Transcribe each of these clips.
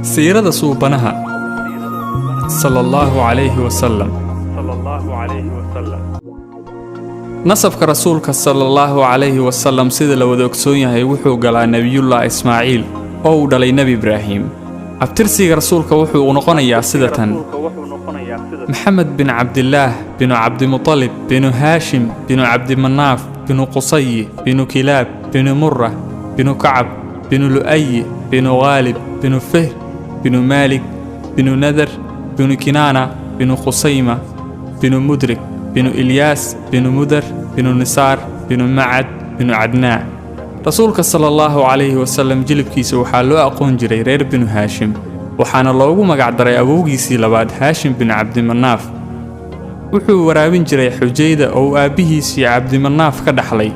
سيرة صوبنها صلى الله عليه وسلم نصبك رسولك صلى الله عليه وسلم سيد لو ذوكسونيا هيوحو قال نبي الله إسماعيل أو دلي نبي إبراهيم أبترسي رسولك وحو ونقنيا سيدة محمد بن عبد الله بن عبد المطلب بن هاشم بن عبد مناف بن قصي بن كلاب بن مرة بن كعب بن لؤي بن غالب بن فهر بن مالك بن نذر بن كنانة بن خصيمة بن مدرك بن إلياس بن مدر بن نسار بن معد بن عدنان رسولك صلى الله عليه وسلم جلبكيس waxaa loo aqoon jiray reer binu Haashim waxaana loogu magac daray awowgiisii labaad Haashim bin Abdi Manaaf wuxuu waraabin jiray xujayda oo aabihiisii Abdi Manaaf ka dhaxlay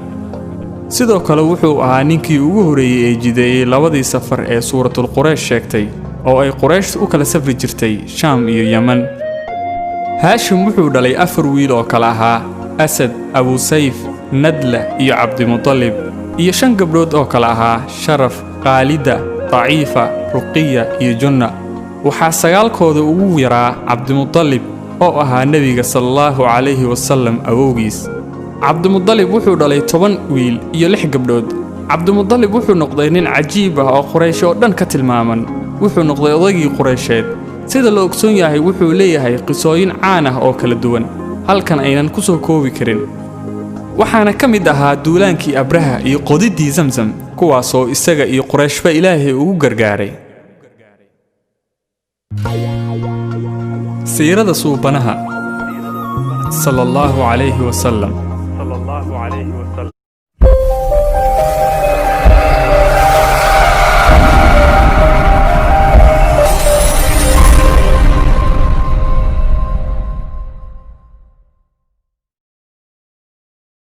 sidoo kale wuxuu ahaa ninkii ugu horeeyay ee jideeyay labadii safar ee suuratul Quraysh sheegtay oo ay Quraysh u kala safri jirtay Shaam iyo Yaman Haashim wuxuu dhalay 4 wiil oo kala ahaa Asad Abu Sayf Nadla iyo Abdi Muttalib iyo 5 gabdhood oo kala ahaa Sharaf Qaalida Daciifa Ruqiya iyo Junna waxaa sagaalkooda ugu yaraa Abdi Muttalib oo ahaa nabiga sallallahu alayhi wasallam awowgiis Abdi Muttalib wuxuu dhalay 10 wiil iyo 6 gabdhood Abdi Muttalib wuxuu noqday nin cajiib ah oo Quraysh oo dhan ka tilmaaman wuxuu noqday odaygii Quraysheed sida la ogsoon yahay wuxuu leeyahay qisooyin caan ah oo kala duwan halkan aynan ku soo koobi karin waxaana ka mid ahaa duulaankii Abraha iyo qodidii Zamzam kuwaas oo isaga iyo Qurayshba Ilaahay ugu gargaaray سيرة صوبنها صلى الله عليه وسلم